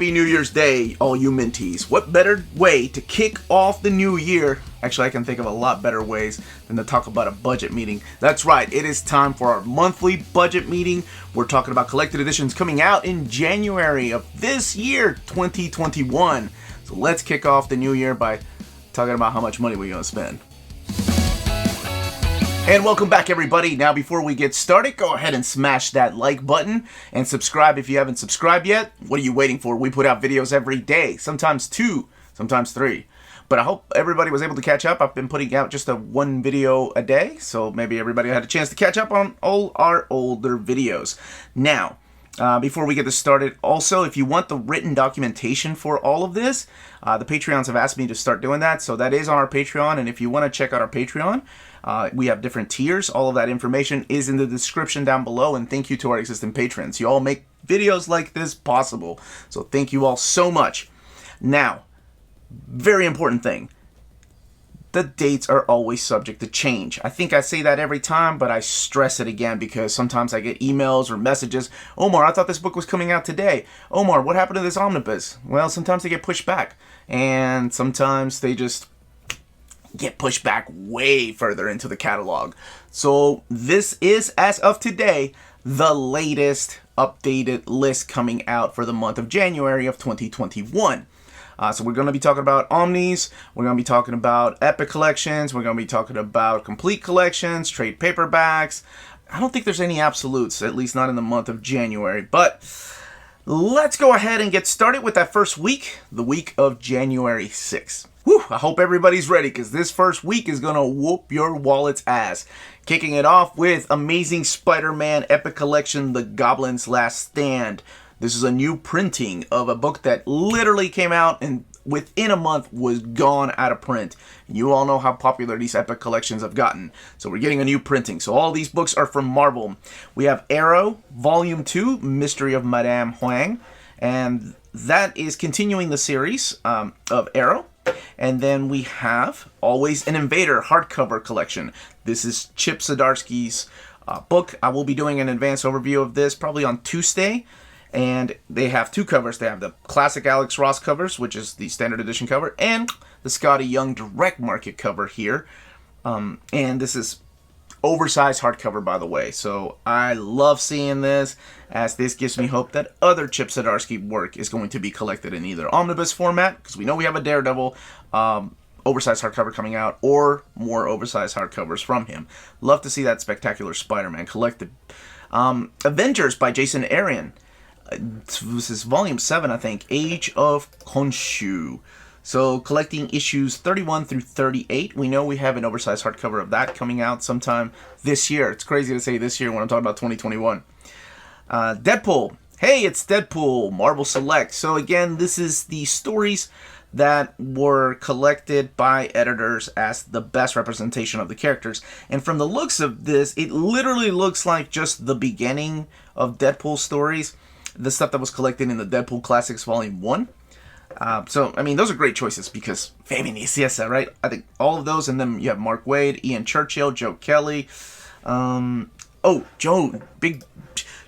Happy New Year's Day, all you Minties. What better way to kick off the new year? Actually, I can think of a lot better ways than to talk about a budget meeting. That's right, it is time for our monthly budget meeting. We're talking about collected editions coming out in January of this year, 2021. So let's kick off the new year by talking about how much money we're going to spend. And welcome back, everybody. Now, before we get started, go ahead and smash that like button and subscribe if you haven't subscribed yet. What are you waiting for? We put out videos every day, sometimes 2, sometimes 3. But I hope everybody was able to catch up. I've been putting out just one video a day, so maybe everybody had a chance to catch up on all our older videos. Now, before we get this started, also, if you want the written documentation for all of this, the Patreons have asked me to start doing that, so that is on our Patreon, and if you want to check out our Patreon, we have different tiers. All of that information is in the description down below, and thank you to our existing patrons. You all make videos like this possible, so thank you all so much. Now, very important thing. The dates are always subject to change. I think I say that every time, but I stress it again because sometimes I get emails or messages. Omar, I thought this book was coming out today. Omar, what happened to this omnibus? Well, sometimes they get pushed back, and sometimes they just get pushed back way further into the catalog. So this is, as of today, the latest updated list coming out for the month of January of 2021. So we're going to be talking about Omnis, we're going to be talking about Epic Collections, we're going to be talking about Complete Collections, Trade Paperbacks. I don't think there's any absolutes, at least not in the month of January, but let's go ahead and get started with that first week, the week of January 6th. Whew, I hope everybody's ready because this first week is going to whoop your wallet's ass. Kicking it off with Amazing Spider-Man Epic Collection, The Goblin's Last Stand. This is a new printing of a book that literally came out and within a month was gone out of print. You all know how popular these Epic collections have gotten. So we're getting a new printing. So all these books are from Marvel. We have Arrow, Volume 2, Mystery of Madame Huang. And that is continuing the series of Arrow. And then we have Always an Invader hardcover collection. This is Chip Zdarsky's book. I will be doing an advanced overview of this probably on Tuesday. And they have two covers. They have the classic Alex Ross covers, which is the standard edition cover, and the Scotty Young direct market cover here. And this is oversized hardcover, by the way. So I love seeing this, as this gives me hope that other Chip Zdarsky work is going to be collected in either Omnibus format, because we know we have a Daredevil oversized hardcover coming out, or more oversized hardcovers from him. Love to see that Spectacular Spider-Man collected. Avengers by Jason Aaron. This is volume 7, I think, Age of Khonshu. So collecting issues 31 through 38. We know we have an oversized hardcover of that coming out sometime this year. It's crazy to say this year when I'm talking about 2021. Deadpool. Hey, it's Deadpool, Marvel Select. So again, this is the stories that were collected by editors as the best representation of the characters. And from the looks of this, it literally looks like just the beginning of Deadpool stories. The stuff that was collected in the Deadpool Classics Volume 1. So, I mean, those are great choices because Feminiciesa, right? I think all of those, and then you have Mark Waid, Ian Churchill, Joe Kelly. Joe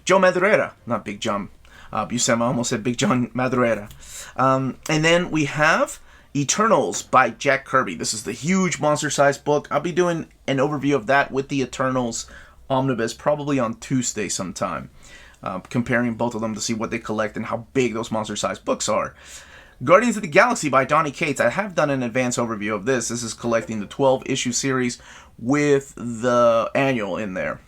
Madureira. Not Big John Buscema, almost said Big John Madureira. And then we have Eternals by Jack Kirby. This is the huge monster-sized book. I'll be doing an overview of that with the Eternals Omnibus probably on Tuesday sometime. Comparing both of them to see what they collect and how big those monster-sized books are. Guardians of the Galaxy by Donny Cates. I have done an advanced overview of this. This is collecting the 12-issue series with the annual in there.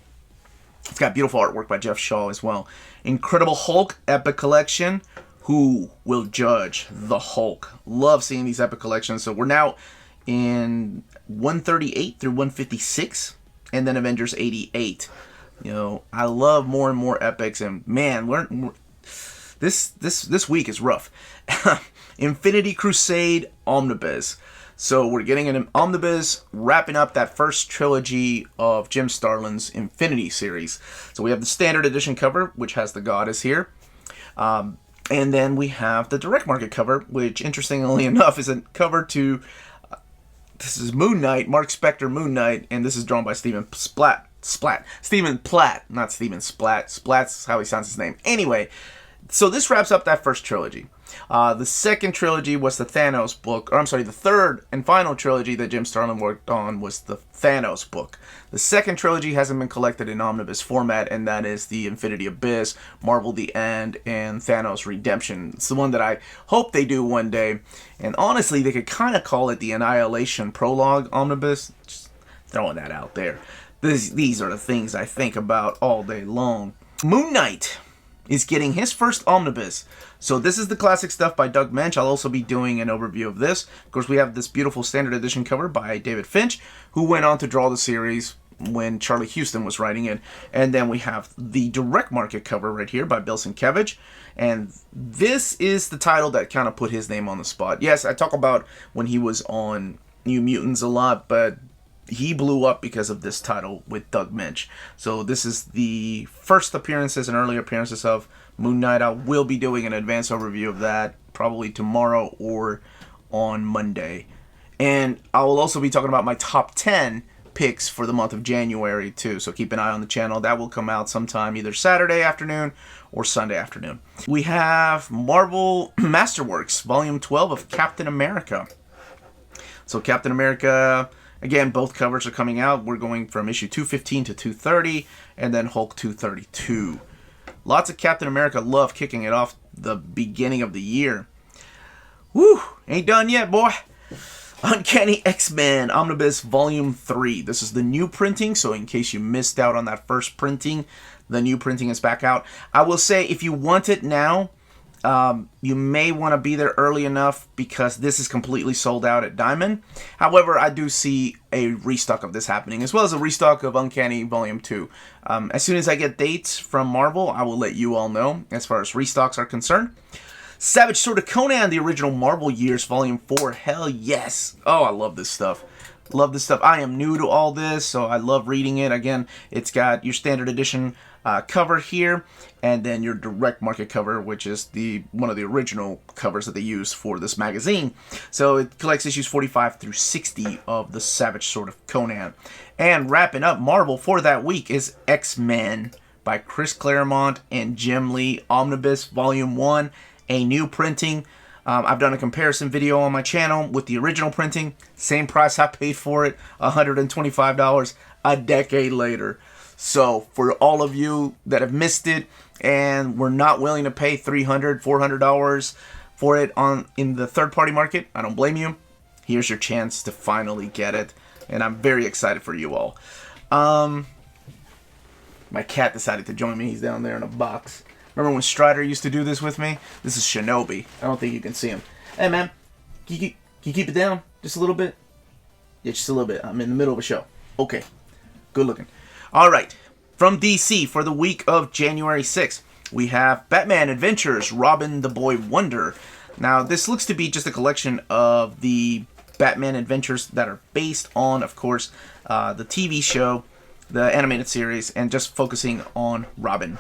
It's got beautiful artwork by Jeff Shaw as well. Incredible Hulk Epic Collection. Who will judge the Hulk? Love seeing these Epic collections. So we're now in 138 through 156, and then Avengers 88. You know, I love more and more epics, and man, this week is rough. Infinity Crusade Omnibus. So we're getting an Omnibus wrapping up that first trilogy of Jim Starlin's Infinity series. So we have the standard edition cover, which has the goddess here. And then we have the direct market cover, which interestingly enough is a cover to, this is Moon Knight, Mark Spector Moon Knight, and this is drawn by Stephen Platt, not Stephen Splat. Splat's how he sounds his name. Anyway, So this wraps up that first trilogy. The second trilogy was the Thanos book, or I'm sorry, the third and final trilogy that Jim Starlin worked on was the Thanos book. The second trilogy hasn't been collected in omnibus format, and that is the Infinity Abyss, Marvel The End, and Thanos Redemption. It's the one that I hope they do one day. And honestly, they could kind of call it the Annihilation Prologue Omnibus. Just throwing that out there. These are the things I think about all day long. Moon Knight is getting his first omnibus. So this is the classic stuff by Doug Moench. I'll also be doing an overview of this. Of course, we have this beautiful standard edition cover by David Finch, who went on to draw the series when Charlie Huston was writing it. And then we have the direct market cover right here by Bill Sienkiewicz. And this is the title that kind of put his name on the spot. Yes, I talk about when he was on New Mutants a lot, but he blew up because of this title with Doug Moench. So this is the first appearances and early appearances of Moon Knight. I will be doing an advanced overview of that probably tomorrow or on Monday. And I will also be talking about my top 10 picks for the month of January too. So keep an eye on the channel. That will come out sometime either Saturday afternoon or Sunday afternoon. We have Marvel Masterworks, Volume 12 of Captain America. So Captain America, again, both covers are coming out. We're going from issue 215 to 230, and then Hulk 232. Lots of Captain America love kicking it off the beginning of the year. Woo! Ain't done yet, boy. Uncanny X-Men Omnibus Volume 3. This is the new printing, so in case you missed out on that first printing, the new printing is back out. I will say, if you want it now, you may want to be there early enough because this is completely sold out at Diamond. However, I do see a restock of this happening, as well as a restock of Uncanny Volume 2. As soon as I get dates from Marvel, I will let you all know as far as restocks are concerned. Savage Sword of Conan, the original Marvel Years, Volume 4. Hell yes. Oh, I love this stuff. Love this stuff. I am new to all this, so I love reading it. Again, it's got your standard edition cover here, and then your direct market cover, which is one of the original covers that they used for this magazine. So it collects issues 45 through 60 of the Savage Sword of Conan. And wrapping up Marvel for that week is X-Men by Chris Claremont and Jim Lee, Omnibus Volume 1, a new printing. I've done a comparison video on my channel with the original printing. Same price I paid for it, $125 a decade later. So for all of you that have missed it and were not willing to pay $300, $400 for it in the third-party market, I don't blame you. Here's your chance to finally get it, and I'm very excited for you all. My cat decided to join me. He's down there in a box. Remember when Strider used to do this with me? This is Shinobi. I don't think you can see him. Hey, man. Can you keep it down just a little bit? Yeah, just a little bit. I'm in the middle of a show. Okay. Good looking. All right. From DC for the week of January 6th, we have Batman Adventures, Robin the Boy Wonder. Now, this looks to be just a collection of the Batman Adventures that are based on, of course, the TV show, the animated series, and just focusing on Robin.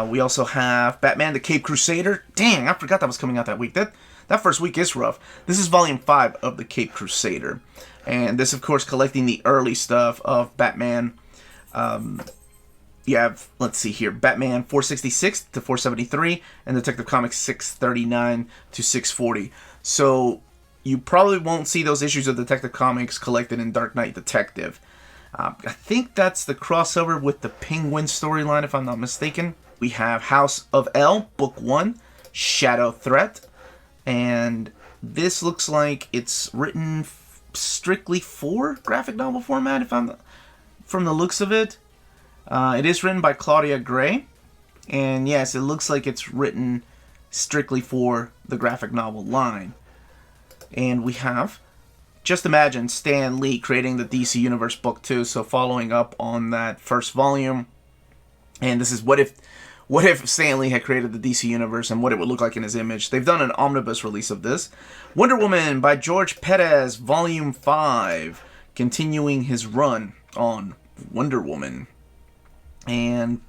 We also have Batman the Caped Crusader. Dang, I forgot that was coming out that week. That first week is rough. This is Volume 5 of the Caped Crusader. And this, of course, collecting the early stuff of Batman. You have, let's see here, Batman 466 to 473 and Detective Comics 639 to 640. So you probably won't see those issues of Detective Comics collected in Dark Knight Detective. I think that's the crossover with the Penguin storyline, if I'm not mistaken. We have House of L, Book 1, Shadow Threat. And this looks like it's written strictly for graphic novel format, if I'm from the looks of it. It is written by Claudia Gray. And yes, it looks like it's written strictly for the graphic novel line. And we have, just imagine, Stan Lee creating the DC Universe Book 2, so following up on that first volume. And this is what if Stan Lee had created the DC Universe and what it would look like in his image. They've done an omnibus release of this. Wonder Woman by George Perez, Volume 5, continuing his run on Wonder Woman. And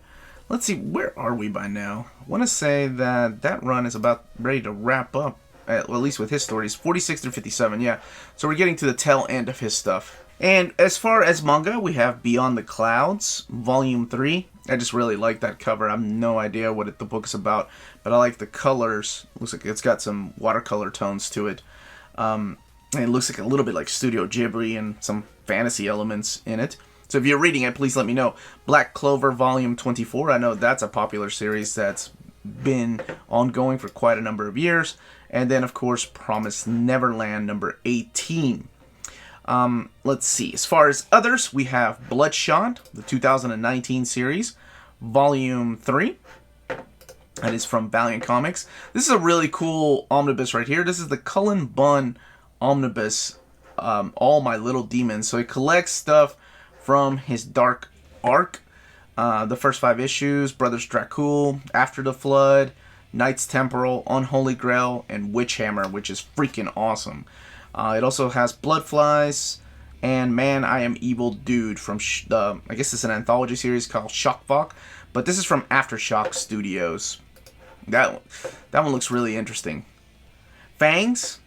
let's see, where are we by now? I want to say that run is about ready to wrap up, at least with his stories, 46 through 57, yeah. So we're getting to the tail end of his stuff. And as far as manga, we have Beyond the Clouds, Volume 3, I just really like that cover. I have no idea what the book is about, but I like the colors. Looks like it's got some watercolor tones to it. And it looks like a little bit like Studio Ghibli and some fantasy elements in it. So if you're reading it, please let me know. Black Clover Volume 24. I know that's a popular series that's been ongoing for quite a number of years. And then, of course, Promised Neverland number 18. Let's see. As far as others, we have Bloodshot, the 2019 series, Volume 3. That is from Valiant Comics. This is a really cool omnibus right here. This is the Cullen BUNN omnibus, All My Little Demons. So he collects stuff from his Dark arc. The first 5 issues, Brothers Dracul, After the Flood, Knights Temporal, Unholy Grail, and Witchhammer, which is freaking awesome. It also has Bloodflies and Man, I Am Evil Dude from, I guess it's an anthology series called Shockvok, but this is from Aftershock Studios. That one looks really interesting. Fangs,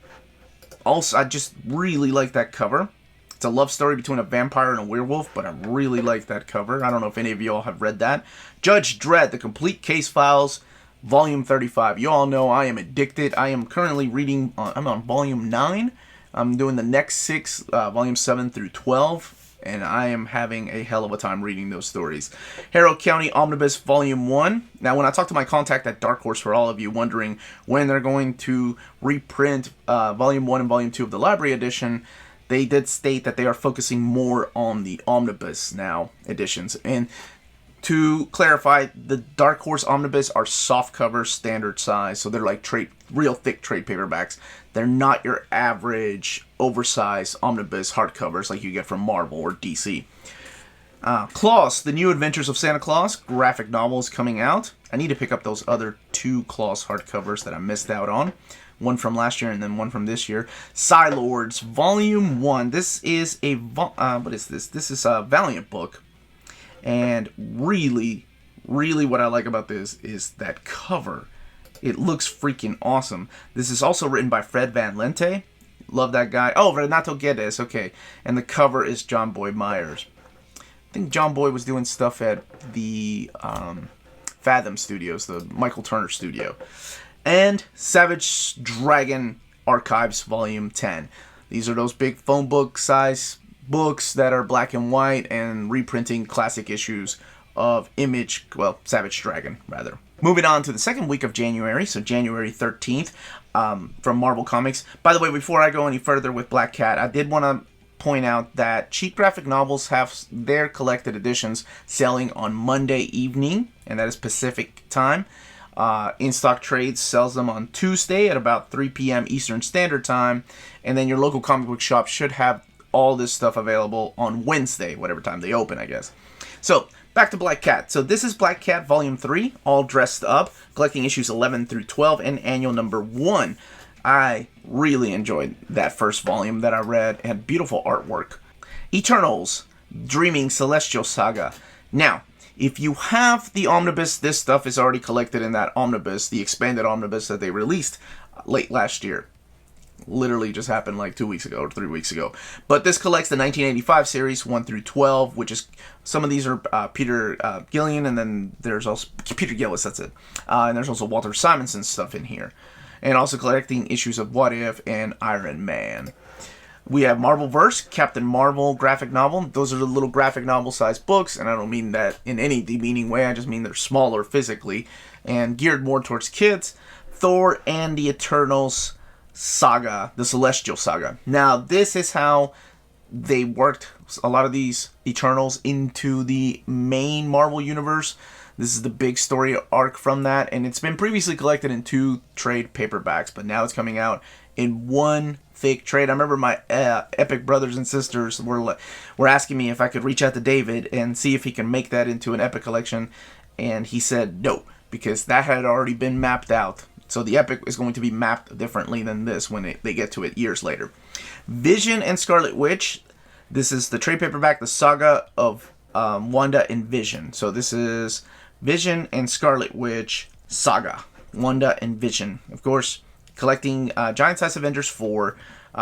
also, I just really like that cover. It's a love story between a vampire and a werewolf, but I really like that cover. I don't know if any of you all have read that. Judge Dredd, The Complete Case Files, Volume 35. You all know I am addicted. I am currently reading, I'm on Volume 9. I'm doing the next 6, Volume 7 through 12, and I am having a hell of a time reading those stories. Harrow County Omnibus Volume 1. Now, when I talked to my contact at Dark Horse, for all of you wondering when they're going to reprint Volume 1 and Volume 2 of the Library Edition, they did state that they are focusing more on the Omnibus now editions. And to clarify, the Dark Horse Omnibus are soft cover, standard size, so they're like real thick trade paperbacks. They're not your average oversized omnibus hardcovers like you get from Marvel or DC. Claus, The New Adventures of Santa Claus graphic novel is coming out. I need to pick up those other 2 Claus hardcovers that I missed out on. One from last year and then one from this year. Psylords, Volume 1. This is a, what is this? This is a Valiant book. And really, really what I like about this is that cover. It looks freaking awesome. This is also written by Fred Van Lente. Love that guy. Oh, Renato Guedes, okay. And the cover is John Boy Myers. I think John Boy was doing stuff at the Fathom Studios, the Michael Turner studio. And Savage Dragon Archives Volume 10. These are those big phone book size books that are black and white and reprinting classic issues of Image, well, Savage Dragon, rather. Moving on to the second week of January, so January 13th, from Marvel Comics. By the way, before I go any further with BLACKCAT, I did want to point out that cheap graphic novels have their collected editions selling on Monday evening, and that is Pacific time. In Stock Trades sells them on Tuesday at about 3 p.m. Eastern Standard Time, and then your local comic book shop should have all this stuff available on Wednesday, whatever time they open, I guess. So, back to BLACKCAT. So this is BLACKCAT Volume 3, all dressed up, collecting issues 11 through 12 and annual number 1. I really enjoyed that first volume that I read. It had beautiful artwork. Eternals, Dreaming Celestial Saga. Now, if you have the Omnibus, this stuff is already collected in that Omnibus, the expanded Omnibus that they released late last year. Literally just happened like 2 weeks ago or 3 weeks ago. But this collects the 1985 series 1 through 12, which is, some of these are Peter Gillian, and then there's also Peter Gillis, that's it. And there's also Walter Simonson stuff in here. And also collecting issues of What If and Iron Man. We have Marvelverse, Captain Marvel graphic novel. Those are the little graphic novel sized books, and I don't mean that in any demeaning way, I just mean they're smaller physically and geared more towards kids. Thor and the Eternals Saga, the Celestial Saga. Now, this is how they worked a lot of these Eternals into the main Marvel universe. This is the big story arc from that, and it's been previously collected in 2 trade paperbacks, but now it's coming out in 1 fake trade. I remember my Epic brothers and sisters were asking me if I could reach out to David and see if he can make that into an Epic collection, and he said no, because that had already been mapped out. So the Epic is going to be mapped differently than this when they get to it years later. Vision and Scarlet Witch. This is the trade paperback, the Saga of Wanda and Vision. So this is Vision and Scarlet Witch Saga. Wanda and Vision. Of course, collecting Giant Size Avengers 4,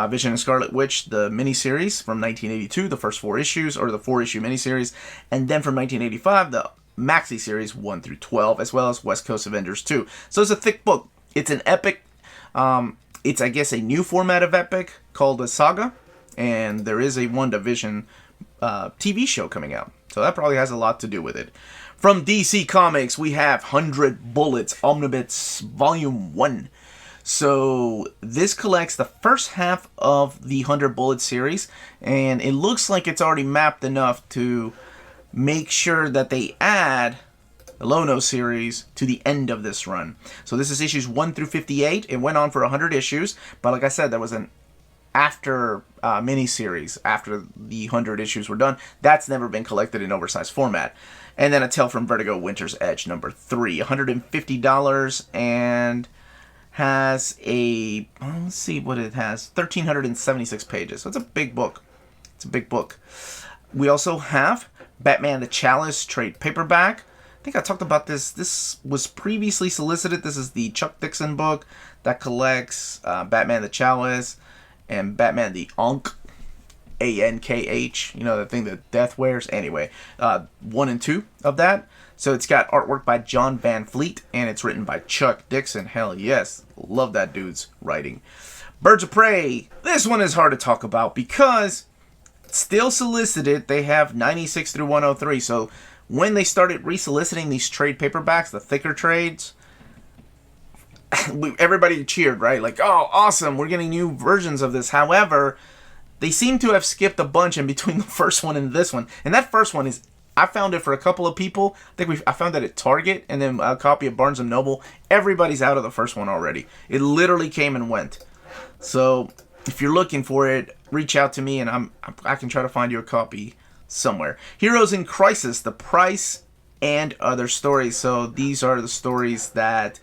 Vision and Scarlet Witch, the miniseries from 1982, the first 4 issues, or the 4-issue miniseries. And then from 1985, the maxi series 1 through 12, as well as West Coast Avengers 2. So it's a thick book. It's an epic. It's, I guess, a new format of epic called a saga, and there is a WandaVision TV show coming out. So that probably has a lot to do with it. From DC Comics, we have 100 Bullets Omnibus Volume 1. So this collects the first half of the 100 Bullets series, and it looks like it's already mapped enough to make sure that they add the Lono series to the end of this run. So this is issues 1 through 58. It went on for 100 issues, but like I said, there was an after mini-series after the 100 issues were done. That's never been collected in oversized format. And then A Tale from Vertigo, Winter's Edge, number 3. $150, and has a, let's see what it has, 1,376 pages. So it's a big book. It's a big book. We also have Batman the Chalice trade paperback. I think I talked about this. This was previously solicited. This is the Chuck Dixon book that collects Batman the Chalice and Batman the Ankh, A-N-K-H, you know, the thing that Death wears. Anyway, 1 and 2 of that. So it's got artwork by John Van Fleet, and it's written by Chuck Dixon. Hell yes, love that dude's writing. Birds of Prey. This one is hard to talk about because still solicited. They have 96 through 103. So when they started resoliciting these trade paperbacks, the thicker trades, everybody cheered, right? Like, oh, awesome, we're getting new versions of this. However, they seem to have skipped a bunch in between the first one and this one. And that first one is, I found it for a couple of people. I found that at Target, and then a copy at Barnes & Noble. Everybody's out of the first one already. It literally came and went. So if you're looking for it, reach out to me, and I can try to find you a copy somewhere. Heroes in Crisis, The Price, and Other Stories. So these are the stories that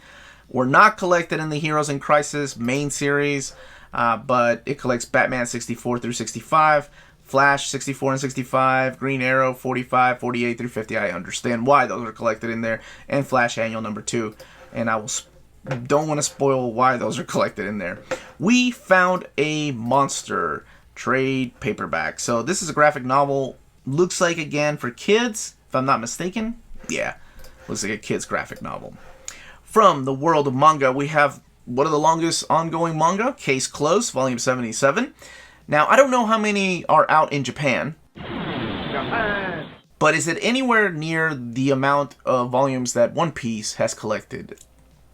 were not collected in the Heroes in Crisis main series, but it collects Batman 64 through 65, Flash 64 and 65, Green Arrow 45, 48 through 50. I understand why those are collected in there, and Flash Annual number 2. And I don't want to spoil why those are collected in there. We found a Monster trade paperback. So this is a graphic novel. Looks like, again, for kids, if I'm not mistaken. Yeah, looks like a kid's graphic novel. From the world of manga, we have one of the longest ongoing manga, Case Closed, Volume 77. Now, I don't know how many are out in Japan, but is it anywhere near the amount of volumes that One Piece has collected?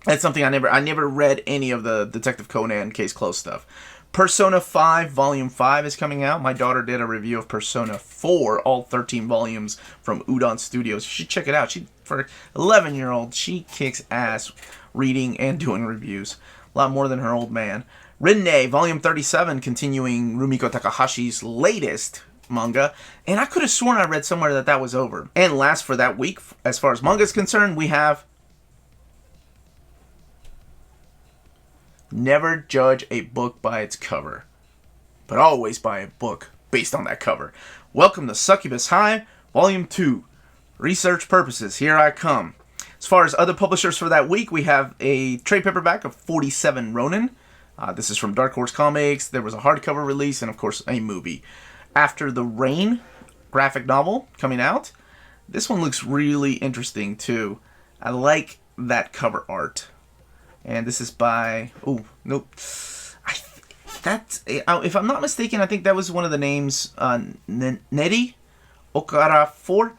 That's something I never read any of the Detective Conan Case Closed stuff. Persona 5 Volume 5 is coming out. My daughter did a review of Persona 4, all 13 volumes from Udon Studios. You should check it out. For an 11-year-old, she kicks ass reading and doing reviews. A lot more than her old man. Rinne, Volume 37, continuing Rumiko Takahashi's latest manga. And I could have sworn I read somewhere that was over. And last for that week, as far as manga is concerned, we have Never Judge a Book by its cover, but always buy a book based on that cover. Welcome to Succubus High, Volume 2. Research purposes, here I come. As far as other publishers for that week, we have a trade paperback of 47 Ronin. This is from Dark Horse Comics. There was a hardcover release and, of course, a movie. After the Rain graphic novel coming out. This one looks really interesting, too. I like that cover art. And this is by... Oh, nope. If I'm not mistaken, I think that was one of the names. Neri Okara 4.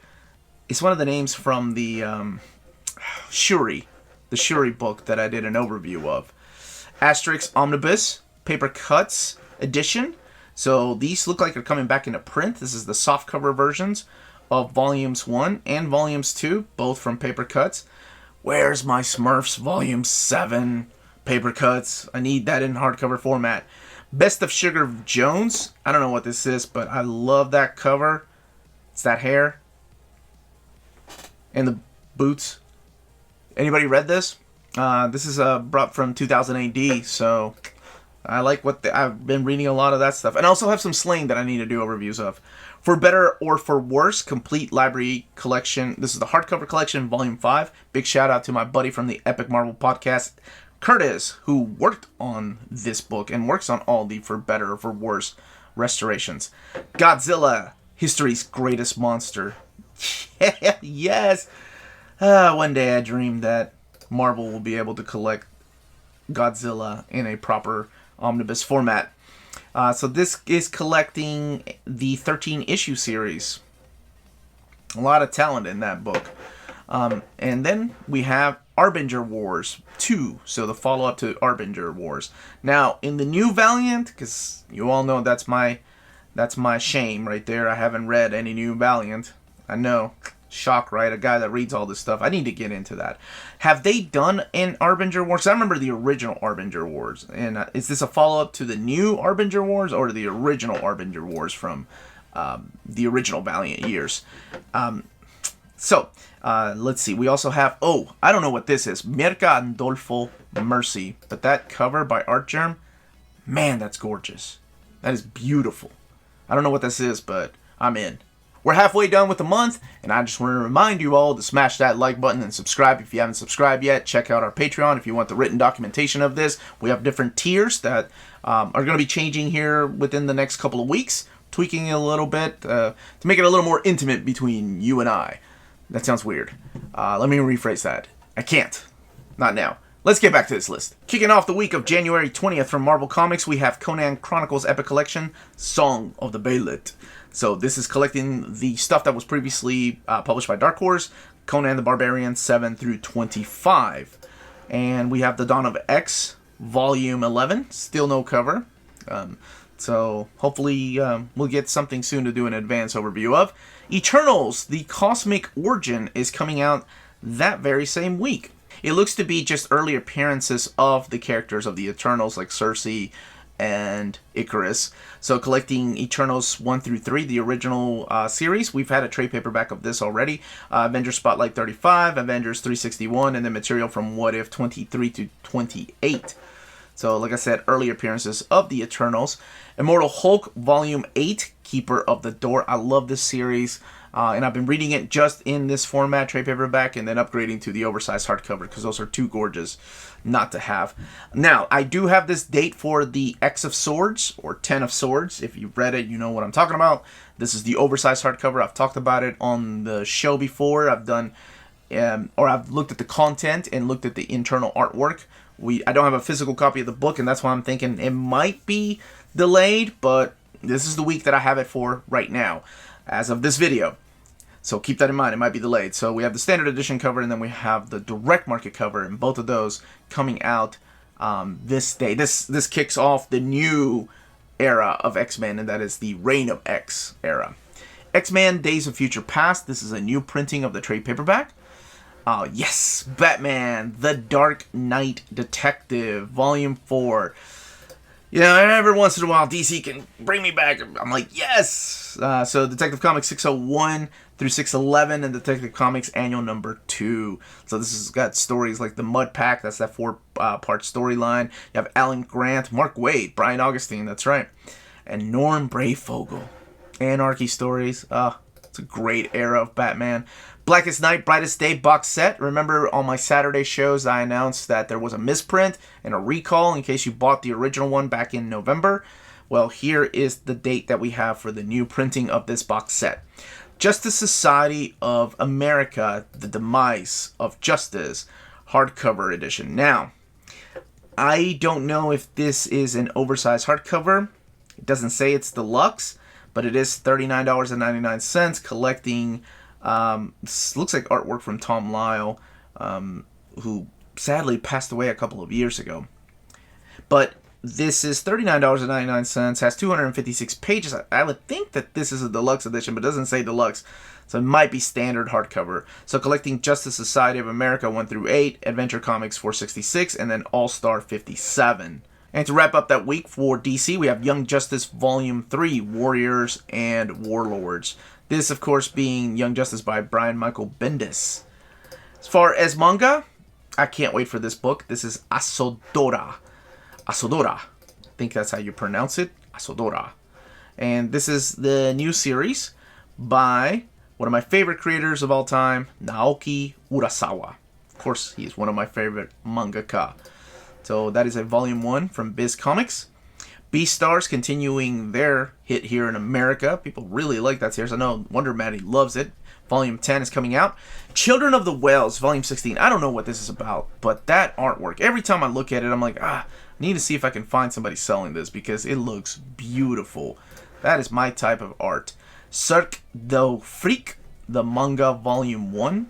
It's one of the names from the Shuri. The Shuri book that I did an overview of. Asterix Omnibus, paper cuts edition. So these look like they're coming back into print. This is the softcover versions of Volumes 1 and Volumes 2, both from paper cuts. Where's my Smurfs Volume 7 paper cuts? I need that in hardcover format. Best of Sugar Jones. I don't know what this is, but I love that cover. It's that hair. And the boots. Anybody read this? This is brought from 2000 AD, so I like I've been reading a lot of that stuff. And I also have some slang that I need to do overviews of. For Better or For Worse, Complete Library Collection. This is the hardcover collection, Volume 5. Big shout out to my buddy from the Epic Marvel Podcast, Curtis, who worked on this book and works on all the For Better or For Worse restorations. Godzilla, History's Greatest Monster. Yes! One day I dreamed that Marvel will be able to collect Godzilla in a proper omnibus format. So this is collecting the 13-issue series. A lot of talent in that book. And then we have Harbinger Wars 2, so the follow-up to Harbinger Wars. Now, in the new Valiant, because you all know that's my shame right there. I haven't read any new Valiant. I know. Shock, right? A guy that reads all this stuff. I need to get into that. Have they done an Harbinger Wars? I remember the original Harbinger Wars. And is this a follow-up to the new Harbinger Wars or the original Harbinger Wars from the original Valiant years? Let's see. We also have, I don't know what this is. Mirka Andolfo Mercy. But that cover by Artgerm, man, that's gorgeous. That is beautiful. I don't know what this is, but I'm in. We're halfway done with the month, and I just want to remind you all to smash that like button and subscribe if you haven't subscribed yet. Check out our Patreon if you want the written documentation of this. We have different tiers that are going to be changing here within the next couple of weeks, tweaking it a little bit to make it a little more intimate between you and I. That sounds weird. Let me rephrase that. I can't. Not now. Let's get back to this list. Kicking off the week of January 20th from Marvel Comics, we have Conan Chronicles Epic Collection, Song of the Baylet. So this is collecting the stuff that was previously published by Dark Horse, Conan the Barbarian 7 through 25. And we have The Dawn of X, Volume 11, still no cover. So hopefully we'll get something soon to do an advance overview of. Eternals, The Cosmic Origin is coming out that very same week. It looks to be just early appearances of the characters of the Eternals like Cersei and Icarus. So collecting Eternals 1 through 3, the original series. We've had a trade paperback of this already. Avengers Spotlight 35, Avengers 361, and then material from What If 23 to 28. So like I said, early appearances of the Eternals. Immortal Hulk Volume 8, Keeper of the Door. I love this series. And I've been reading it just in this format, trade paperback, and then upgrading to the oversized hardcover because those are too gorgeous not to have. Now, I do have this date for the X of Swords, or 10 of Swords. If you've read it, you know what I'm talking about. This is the oversized hardcover. I've talked about it on the show before. I've done, I've looked at the content and looked at the internal artwork. I don't have a physical copy of the book, and that's why I'm thinking it might be delayed, but this is the week that I have it for right now, as of this video. So keep that in mind, it might be delayed. So we have the standard edition cover, and then we have the direct market cover, and both of those coming out this day. This kicks off the new era of X-Men, and that is the Reign of X era. X-Men Days of Future Past. This is a new printing of the trade paperback. Yes, Batman, The Dark Knight Detective, Volume 4. You know, every once in a while, DC can bring me back. I'm like, yes! So Detective Comics 601 through 611 and Detective Comics Annual Number 2. So this has got stories like the Mud Pack. That's that 4-part storyline. You have Alan Grant, Mark Waid, Brian Augustine, that's right. And Norm Brayfogle. Anarchy stories. It's a great era of Batman. Blackest Night, Brightest Day box set. Remember on my Saturday shows I announced that there was a misprint and a recall in case you bought the original one back in November. Well, here is the date that we have for the new printing of this box set. Justice Society of America, The Demise of Justice, hardcover edition. Now, I don't know if this is an oversized hardcover. It doesn't say it's deluxe, but it is $39.99, collecting, looks like artwork from Tom Lyle, who sadly passed away a couple of years ago. But this is $39.99, has 256 pages. I would think that this is a deluxe edition, but it doesn't say deluxe, so it might be standard hardcover. So collecting Justice Society of America 1 through 8, Adventure Comics 466, and then All-Star 57. And to wrap up that week for DC, we have Young Justice Volume 3, Warriors and Warlords. This, of course, being Young Justice by Brian Michael Bendis. As far as manga, I can't wait for this book. This is Asodora. Asodora. I think that's how you pronounce it. Asodora. And this is the new series by one of my favorite creators of all time, Naoki Urasawa. Of course, he's one of my favorite mangaka. So that is a volume 1 from Biz Comics. Beastars continuing their hit here in America. People really like that series. I know Wonder Maddie loves it. Volume 10 is coming out. Children of the Whales, Volume 16. I don't know what this is about, but that artwork, every time I look at it, I'm like, I need to see if I can find somebody selling this because it looks beautiful. That is my type of art. Cirque du Freak, the manga Volume 1.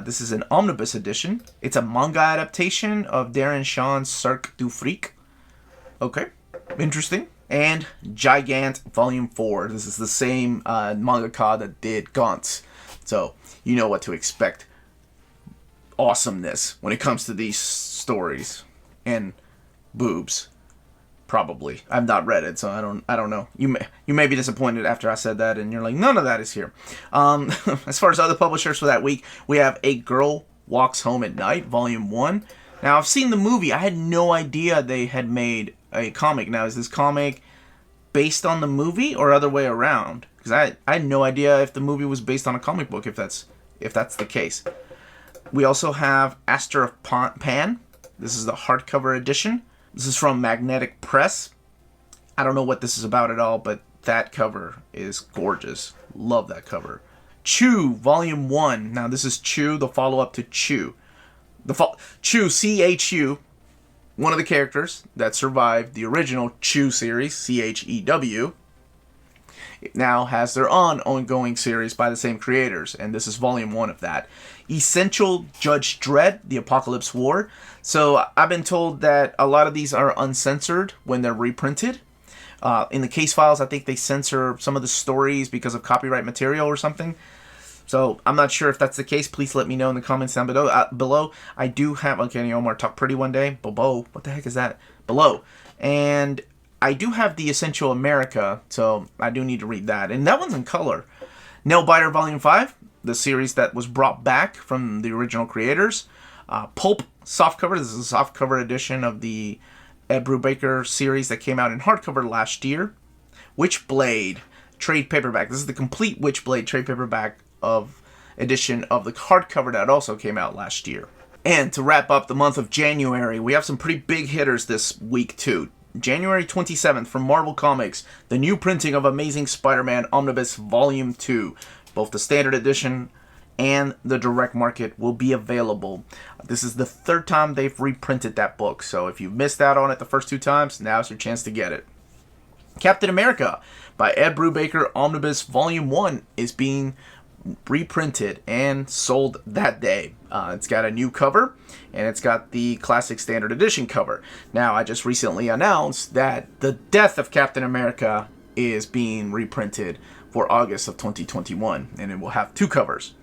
This is an omnibus edition. It's a manga adaptation of Darren Shawn's Cirque du Freak. Okay, interesting. And Gigant Volume 4. This is the same mangaka that did Gantz. So, you know what to expect. Awesomeness when it comes to these stories. And boobs. Probably. I've not read it, so I don't know. You may be disappointed after I said that, and you're like, none of that is here. As far as other publishers for that week, we have A Girl Walks Home at Night, Volume 1. Now, I've seen the movie. I had no idea they had made a comic. Now, is this comic based on the movie or other way around? Because I had no idea if the movie was based on a comic book, if that's the case. We also have Aster of Pan. This is the hardcover edition. This is from Magnetic Press. I don't know what this is about at all, but that cover is gorgeous. Love that cover. Chew, Volume 1. Now, this is Chew, the follow-up to Chew. Chew, C-H-U, one of the characters that survived the original Chew series, C-H-E-W, it now has their own ongoing series by the same creators, and this is Volume 1 of that. Essential Judge Dredd, The Apocalypse War. So I've been told that a lot of these are uncensored when they're reprinted. In the case files, I think they censor some of the stories because of copyright material or something. So I'm not sure if that's the case. Please let me know in the comments down below. I do have Uncanny Omar Talk Pretty one day. Below. What the heck is that? Below. And I do have the Essential America, so I do need to read that. And that one's in color. Nailbiter Volume 5, the series that was brought back from the original creators. Pulp softcover. This is a softcover edition of the Ed Brubaker series that came out in hardcover last year. Witchblade trade paperback. This is the complete Witchblade trade paperback of edition of the hardcover that also came out last year. And to wrap up the month of January, we have some pretty big hitters this week too. January 27th from Marvel Comics, the new printing of Amazing Spider-Man Omnibus Volume 2. Both the standard edition and the direct market will be available. This is the third time they've reprinted that book, so if you missed out on it the first two times, now's your chance to get it. Captain America by Ed Brubaker Omnibus Volume 1 is being reprinted and sold that day. It's got a new cover, and it's got the classic standard edition cover. Now, I just recently announced that the Death of Captain America is being reprinted for August of 2021, and it will have two covers.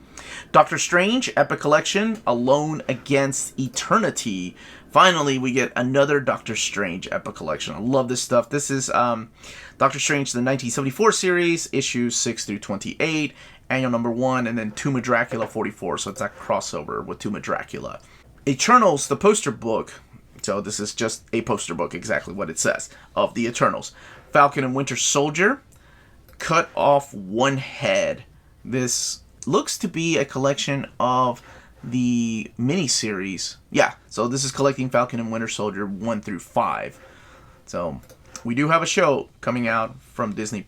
Doctor Strange Epic Collection, Alone Against Eternity. Finally, we get another Doctor Strange Epic Collection. I love this stuff. This is Doctor Strange, the 1974 series, issues 6 through 28, annual number 1, and then Tomb of Dracula 44, so it's that crossover with Tomb of Dracula. Eternals, the poster book, so this is just a poster book, exactly what it says, of the Eternals. Falcon and Winter Soldier, cut off one head. This looks to be a collection of the miniseries. Yeah, so this is collecting Falcon and Winter Soldier 1 through 5. So we do have a show coming out from Disney+.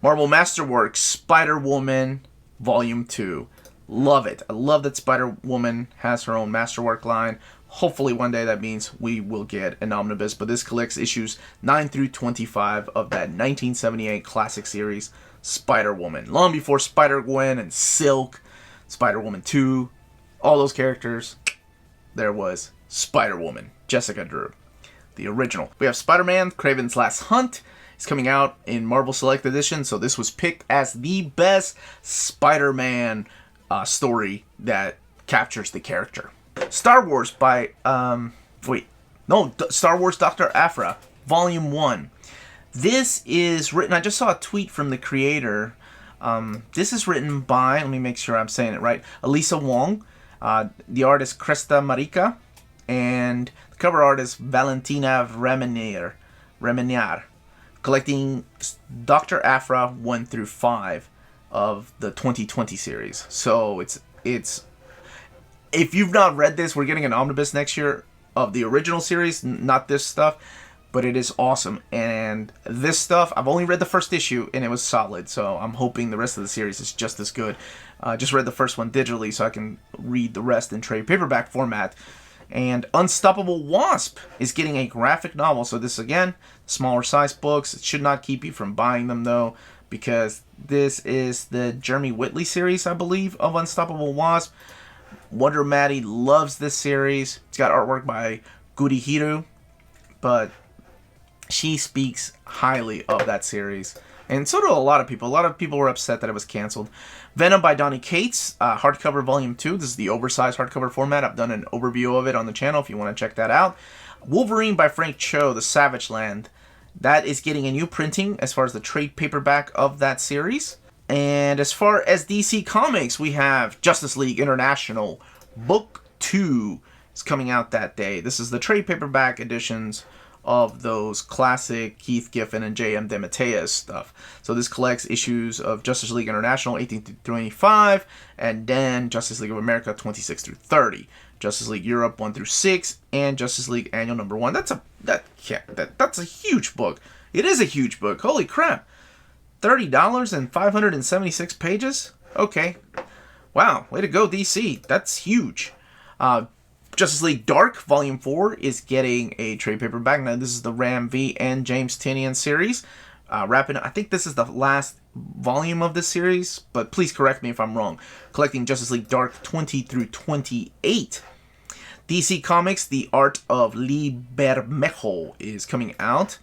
Marvel Masterworks, Spider-Woman Volume 2. Love it. I love that Spider-Woman has her own Masterwork line. Hopefully one day that means we will get an omnibus, but this collects issues 9 through 25 of that 1978 classic series, Spider-Woman. Long before Spider-Gwen and Silk, Spider-Woman 2, all those characters, there was Spider-Woman, Jessica Drew, the original. We have Spider-Man, Kraven's Last Hunt. It's coming out in Marvel Select Edition, so this was picked as the best Spider-Man story that captures the character. Star Wars by, Star Wars Dr. Aphra, Volume 1. This is written, I just saw a tweet from the creator. This is written by, let me make sure I'm saying it right, Elisa Wong. The artist Cresta Marica, and the cover art is Valentina Remeniar, collecting Dr. Aphra 1 through 5 of the 2020 series. So it's if you've not read this, we're getting an omnibus next year of the original series, not this stuff. but it is awesome. And this stuff, I've only read the first issue, and it was solid, so I'm hoping the rest of the series is just as good. Just read the first one digitally, so I can read the rest in trade paperback format. And Unstoppable Wasp is getting a graphic novel, so this, again, smaller size books. It should not keep you from buying them, though, because this is the Jeremy Whitley series, I believe, of Unstoppable Wasp. Wonder Maddie loves this series. It's got artwork by Gurihiro, but she speaks highly of that series. And so do a lot of people. A lot of people were upset that it was canceled. Venom by Donny Cates, hardcover volume 2. This is the oversized hardcover format. I've done an overview of it on the channel if you want to check that out. Wolverine by Frank Cho, The Savage Land. That is getting a new printing as far as the trade paperback of that series. And as far as DC Comics, we have Justice League International Book 2 is coming out that day. This is the trade paperback editions of those classic Keith Giffen and J.M. DeMatteis stuff. So this collects issues of Justice League International 18 through 25, and then Justice League of America 26 through 30, Justice League Europe 1 through 6, and Justice League Annual number 1. That's a huge book. It is a huge book. Holy crap. $30 and 576 pages? Okay. Wow, way to go, DC. That's huge. Justice League Dark Volume 4 is getting a trade paperback. Now, this is the Ram V and James Tynion series. I think this is the last volume of this series, but please correct me if I'm wrong. Collecting Justice League Dark 20 through 28. DC Comics, The Art of Lee Bermejo is coming out.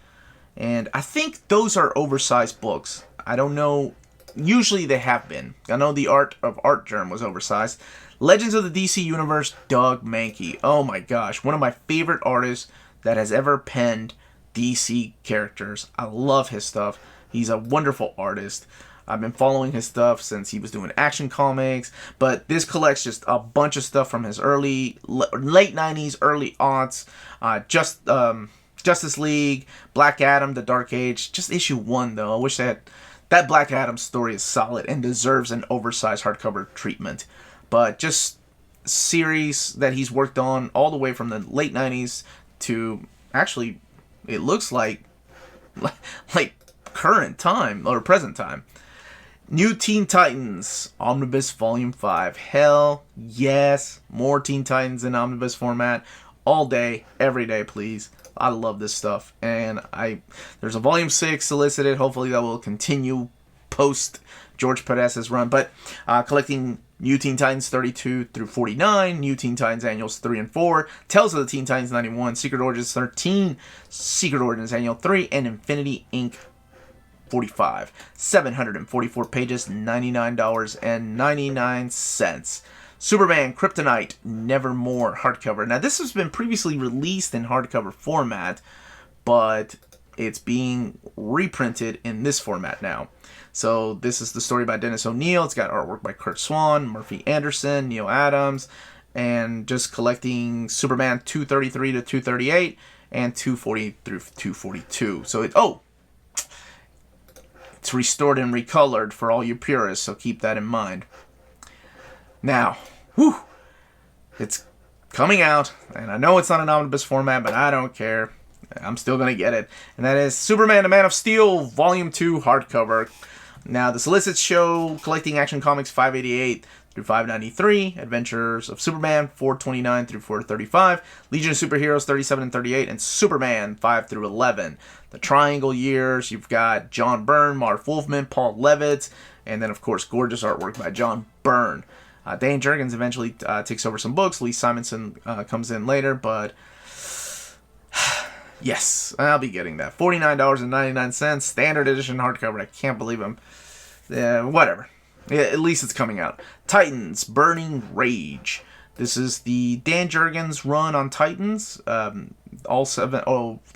And I think those are oversized books. I don't know. Usually they have been. I know The Art of Art Germ was oversized. Legends of the DC Universe, Doug Mahnke. Oh my gosh. One of my favorite artists that has ever penned DC characters. I love his stuff. He's a wonderful artist. I've been following his stuff since he was doing Action Comics. But this collects just a bunch of stuff from his late 90s, early aughts. Justice League, Black Adam, The Dark Age. Just issue 1, though. I wish that Black Adam story is solid and deserves an oversized hardcover treatment. But just series that he's worked on all the way from the late 90s to, actually, it looks like current time, or present time. New Teen Titans, Omnibus Volume 5. Hell yes. More Teen Titans in Omnibus format. All day, every day, please. I love this stuff. And there's a Volume 6 solicited. Hopefully that will continue post George Perez's run. But collecting New Teen Titans 32 through 49, New Teen Titans Annuals 3 and 4, Tales of the Teen Titans 91, Secret Origins 13, Secret Origins Annual 3, and Infinity Inc. 45. 744 pages, $99.99. Superman Kryptonite Nevermore hardcover. Now, this has been previously released in hardcover format, but it's being reprinted in this format now. So this is the story by Dennis O'Neil. It's got artwork by Kurt Swan, Murphy Anderson, Neil Adams, and just collecting Superman 233 to 238 and 240 through 242. So it's restored and recolored for all you purists, so keep that in mind. Now, it's coming out, and I know it's not an omnibus format, but I don't care. I'm still going to get it. And that is Superman, the Man of Steel, Volume 2, hardcover. Now, the solicits show collecting Action Comics 588 through 593, Adventures of Superman 429 through 435, Legion of Superheroes 37 and 38, and Superman 5 through 11. The Triangle years, you've got John Byrne, Marv Wolfman, Paul Levitz, and then, of course, gorgeous artwork by John Byrne. Dan Jurgens eventually takes over some books. Lee Simonson comes in later, but yes, I'll be getting that. $49.99, standard edition hardcover. I can't believe them. Whatever. Yeah, at least it's coming out. Titans, Burning Rage. This is the Dan Jurgens run on Titans. The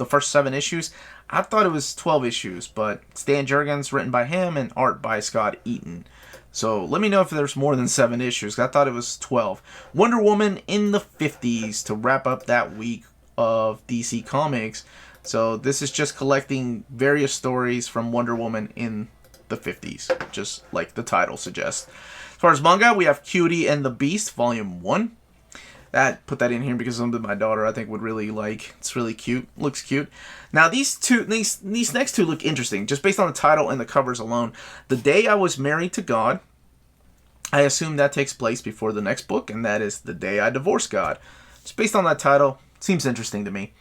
first 7 issues. I thought it was 12 issues, but it's Dan Jurgens, written by him, and art by Scott Eaton. So let me know if there's more than 7 issues. I thought it was 12. Wonder Woman in the 50s to wrap up that week of DC Comics. So this is just collecting various stories from Wonder Woman in the 50s, just like the title suggests. As far as manga, we have Cutie and the Beast, Volume 1. Put that in here because something my daughter I think would really like. It's really cute. Looks cute. Now these next two look interesting just based on the title and the covers alone. The Day I Was Married to God. I assume that takes place before the next book, and that is The Day I Divorced God. Just based on that title, seems interesting to me.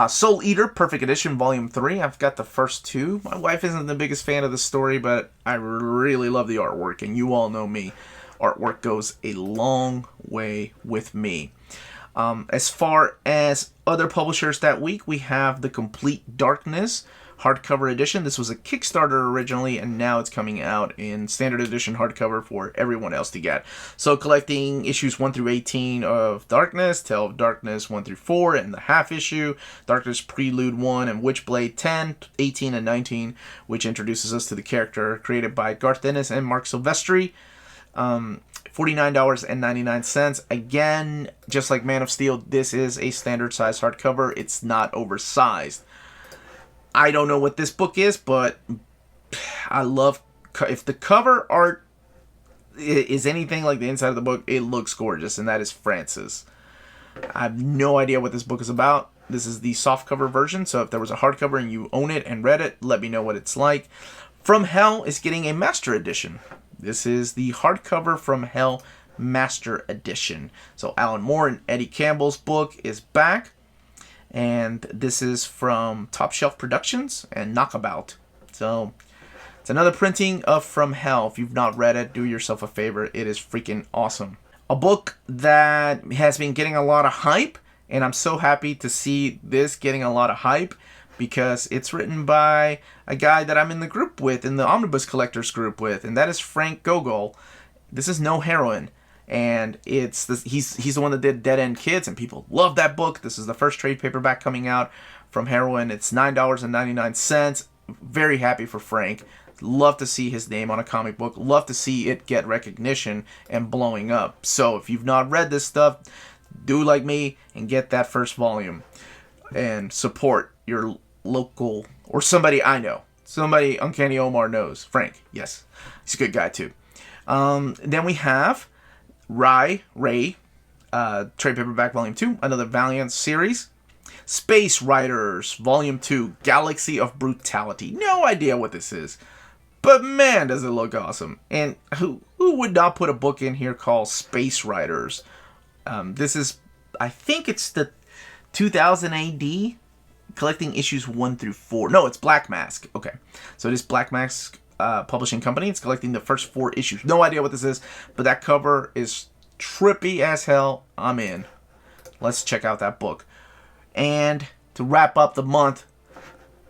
Soul Eater, Perfect Edition, Volume 3. I've got the first two. My wife isn't the biggest fan of the story, but I really love the artwork, and you all know me. Artwork goes a long way with me. As far as other publishers that week, we have The Complete Darkness hardcover edition. This was a Kickstarter originally, and now it's coming out in standard edition hardcover for everyone else to get. So collecting issues 1 through 18 of Darkness, Tale of Darkness 1 through 4, and the half issue, Darkness Prelude 1 and Witchblade 10, 18, and 19, which introduces us to the character created by Garth Ennis and Mark Silvestri. $49.99. Again, just like Man of Steel, this is a standard size hardcover. It's not oversized. I don't know what this book is, but I love... If the cover art is anything like the inside of the book, it looks gorgeous, and that is Francis. I have no idea what this book is about. This is the softcover version, so if there was a hardcover and you own it and read it, let me know what it's like. From Hell is getting a Master Edition. This is the hardcover From Hell Master Edition. So Alan Moore and Eddie Campbell's book is back. And this is from Top Shelf Productions and Knockabout. So it's another printing of From Hell. If you've not read it, do yourself a favor. It is freaking awesome. A book that has been getting a lot of hype. And I'm so happy to see this getting a lot of hype, because it's written by a guy that I'm in the group with, in the Omnibus Collectors group with, and that is Frank Gogol. This is No Heroine, and he's the one that did Dead End Kids, and people love that book. This is the first trade paperback coming out from Heroine. It's $9.99. Very happy for Frank. Love to see his name on a comic book. Love to see it get recognition and blowing up. So if you've not read this stuff, do like me and get that first volume and support your local, or somebody I know. Somebody Uncanny Omar knows. Frank, yes. He's a good guy too. Then we have Ray, trade paperback volume 2, another Valiant series. Space Riders volume 2, Galaxy of Brutality. No idea what this is, but man, does it look awesome. And who would not put a book in here called Space Riders? This is, I think it's the 2000 AD, collecting issues 1 through 4. No, it's Black Mask. Okay, so it is Black Mask Publishing Company. It's collecting the first 4 issues. No idea what this is, but that cover is trippy as hell. I'm in. Let's check out that book. And to wrap up the month,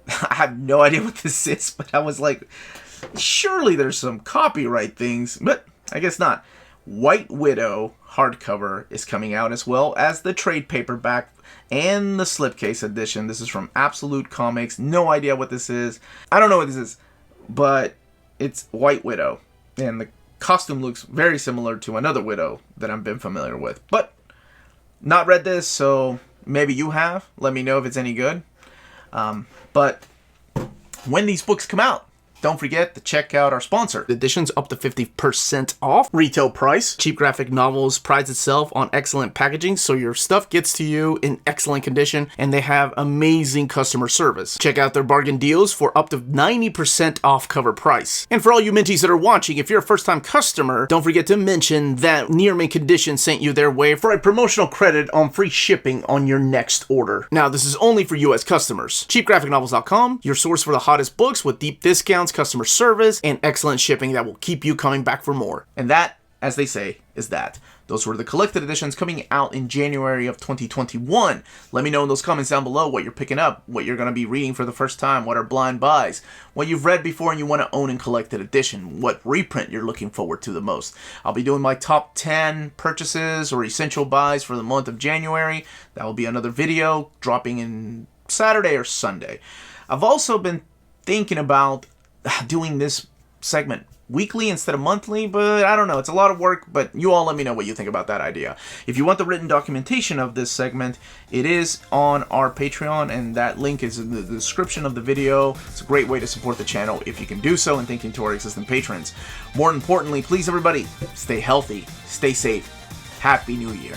I have no idea what this is, but I was like, surely there's some copyright things, but I guess not. White Widow hardcover is coming out, as well as the trade paperback and the slipcase edition. This is from Absolute Comics. No idea what this is. I don't know what this is, but it's White Widow, and the costume looks very similar to another Widow that I've been familiar with, but not read this, so maybe you have. Let me know if it's any good. But when these books come out, don't forget to check out our sponsor. Editions up to 50% off retail price. Cheap Graphic Novels prides itself on excellent packaging, so your stuff gets to you in excellent condition, and they have amazing customer service. Check out their bargain deals for up to 90% off cover price. And for all you Minties that are watching, if you're a first-time customer, don't forget to mention that Near Mint Condition sent you their way for a promotional credit on free shipping on your next order. Now, this is only for U.S. customers. CheapGraphicNovels.com, your source for the hottest books with deep discounts, customer service, and excellent shipping that will keep you coming back for more. And that, as they say, is that. Those were the collected editions coming out in January of 2021. Let me know in those comments down below what you're picking up, what you're going to be reading for the first time, what are blind buys, what you've read before and you want to own in collected edition, what reprint you're looking forward to the most. I'll be doing my top 10 purchases or essential buys for the month of January. That will be another video dropping in Saturday or Sunday. I've also been thinking about doing this segment weekly instead of monthly, but I don't know. It's a lot of work, but you all let me know what you think about that idea. If you want the written documentation of this segment, it is on our Patreon, and that link is in the description of the video. It's a great way to support the channel if you can do so, and thank you to our existing patrons. More importantly, please everybody, stay healthy, stay safe. Happy New Year.